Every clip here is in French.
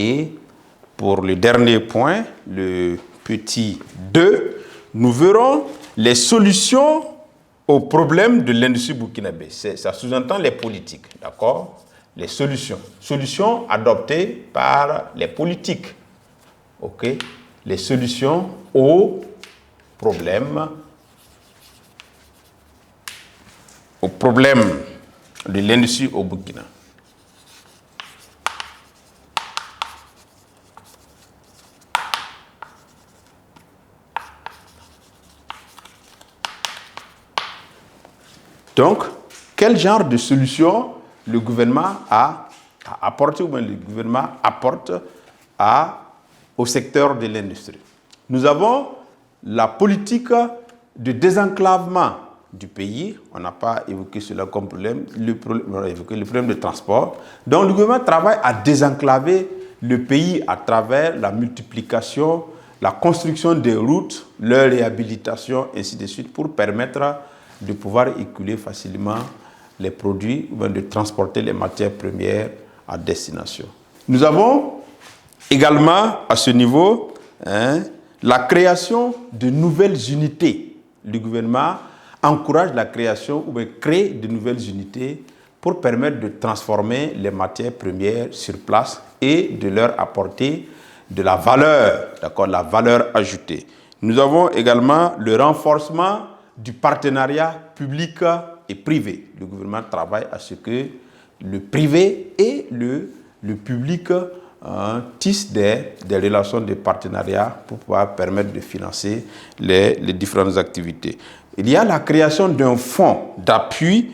Et pour le dernier point, le petit 2, nous verrons les solutions aux problèmes de l'industrie burkinabé. Ça sous-entend les politiques, d'accord? Les solutions. Solutions adoptées par les politiques. OK? Les solutions aux problèmes de l'industrie au Burkina. Donc, quel genre de solution le gouvernement a apporté, ou bien le gouvernement apporte au secteur de l'industrie? Nous avons la politique de désenclavement du pays. On n'a pas évoqué cela comme problème. On a évoqué le problème de transport. Donc, le gouvernement travaille à désenclaver le pays à travers la multiplication, la construction des routes, leur réhabilitation, ainsi de suite, pour permettre de pouvoir écouler facilement les produits ou bien de transporter les matières premières à destination. Nous avons également à ce niveau la création de nouvelles unités. Le gouvernement encourage la création ou bien crée de nouvelles unités pour permettre de transformer les matières premières sur place et de leur apporter de la valeur, d'accord, la valeur ajoutée. Nous avons également le renforcement du partenariat public et privé. Le gouvernement travaille à ce que le privé et le public tissent des relations de partenariat pour pouvoir permettre de financer les différentes activités. Il y a la création d'un fonds d'appui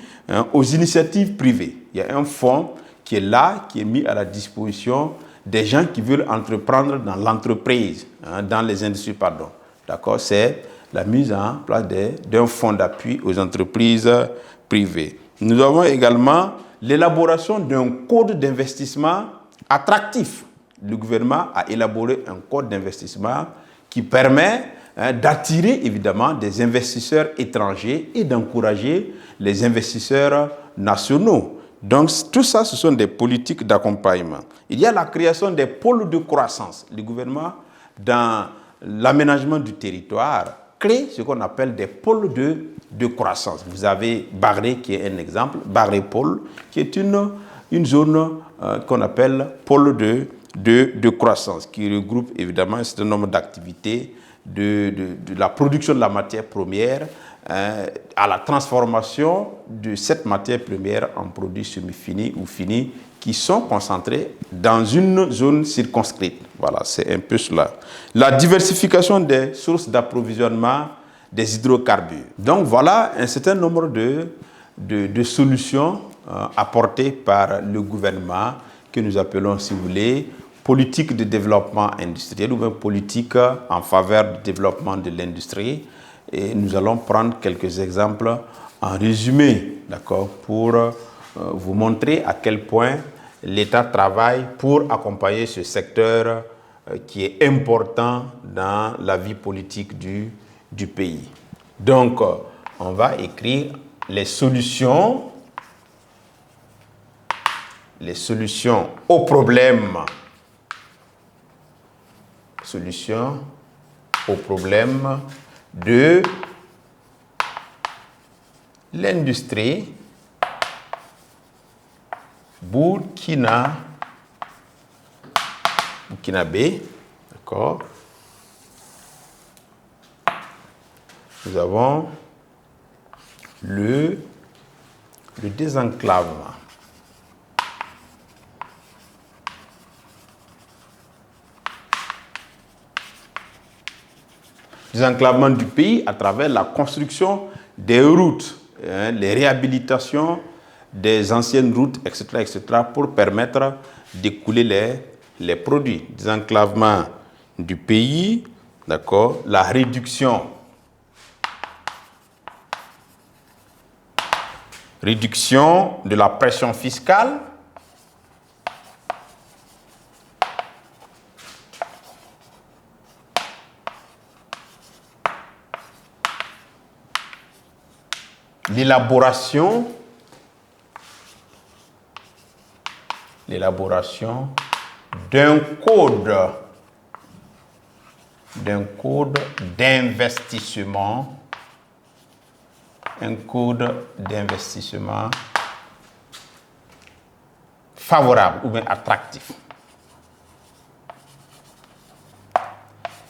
aux initiatives privées. Il y a un fonds qui est là, qui est mis à la disposition des gens qui veulent entreprendre dans l'entreprise, dans les industries, pardon. D'accord, c'est la mise en place d'un fonds d'appui aux entreprises privées. Nous avons également l'élaboration d'un code d'investissement attractif. Le gouvernement a élaboré un code d'investissement qui permet d'attirer évidemment des investisseurs étrangers et d'encourager les investisseurs nationaux. Donc tout ça, ce sont des politiques d'accompagnement. Il y a la création des pôles de croissance. Le gouvernement, dans l'aménagement du territoire, crée ce qu'on appelle des pôles de croissance. Vous avez Barré qui est un exemple, Barré Pôle, qui est une zone qu'on appelle pôle de croissance, qui regroupe évidemment un certain nombre d'activités de la production de la matière première à la transformation de cette matière première en produits semi-finis ou finis qui sont concentrés dans une zone circonscrite. Voilà, c'est un peu cela. La diversification des sources d'approvisionnement des hydrocarbures. Donc voilà un certain nombre de solutions apportées par le gouvernement que nous appelons, si vous voulez, politique de développement industriel ou bien politique en faveur du développement de l'industrie. Et nous allons prendre quelques exemples en résumé, d'accord, pour vous montrer à quel point l'État travaille pour accompagner ce secteur qui est important dans la vie politique du pays. Donc, on va écrire les solutions aux problèmes. Solutions aux problèmes de l'industrie burkinabé, d'accord. Nous avons le désenclavement. Désenclavement du pays à travers la construction des routes, les réhabilitations des anciennes routes, etc., pour permettre d'écouler les produits. Désenclavement du pays, d'accord, la réduction de la pression fiscale, l'élaboration d'un code d'investissement, favorable ou bien attractif.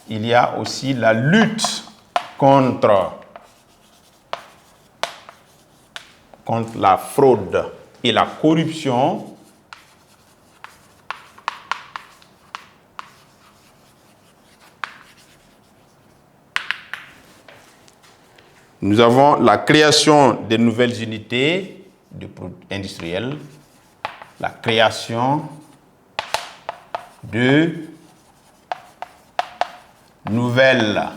Il y a aussi la lutte contre la fraude et la corruption. Nous avons la création de nouvelles unités industrielles, la création de nouvelles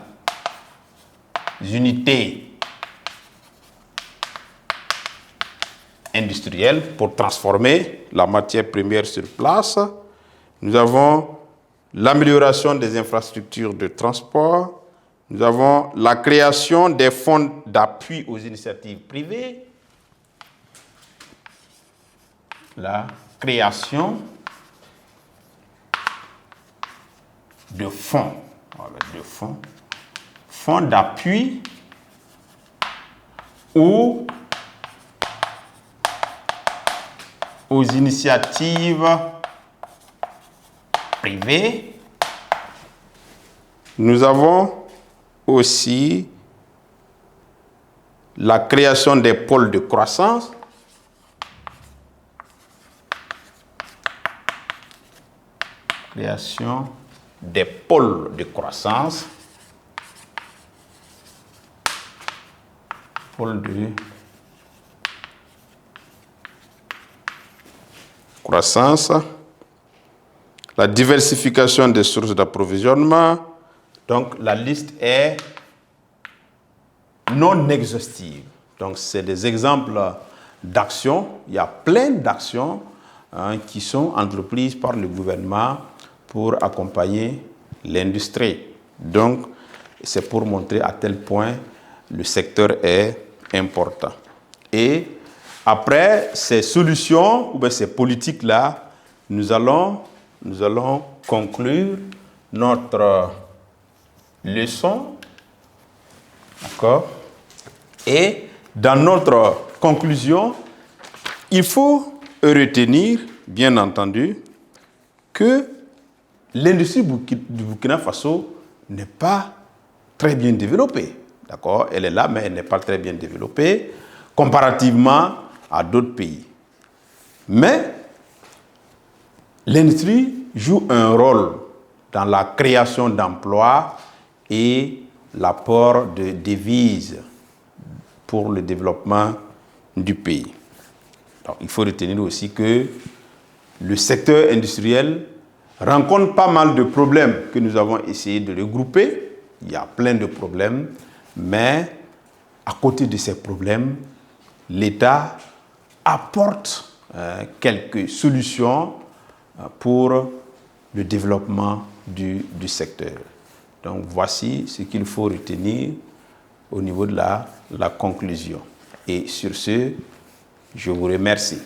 unités industrielles pour transformer la matière première sur place. Nous avons l'amélioration des infrastructures de transport. Nous avons la création des fonds d'appui aux initiatives privées, la création de fonds, fonds d'appui aux initiatives privées. Nous avons aussi la création des pôles de croissance. Création des pôles de croissance. Pôles de croissance. La diversification des sources d'approvisionnement. Donc, la liste est non exhaustive. Donc, c'est des exemples d'actions. Il y a plein d'actions qui sont entreprises par le gouvernement pour accompagner l'industrie. Donc, c'est pour montrer à quel point le secteur est important. Et après ces solutions, ou bien ces politiques-là, nous allons conclure notre leçon, d'accord? Et dans notre conclusion, il faut retenir, bien entendu, que l'industrie du Burkina Faso n'est pas très bien développée, d'accord? Elle est là, mais elle n'est pas très bien développée comparativement à d'autres pays. Mais l'industrie joue un rôle dans la création d'emplois et l'apport de devises pour le développement du pays. Donc, il faut retenir aussi que le secteur industriel rencontre pas mal de problèmes que nous avons essayé de regrouper. Il y a plein de problèmes, mais à côté de ces problèmes, l'État apporte quelques solutions pour le développement du secteur. Donc, voici ce qu'il faut retenir au niveau de la conclusion. Et sur ce, je vous remercie.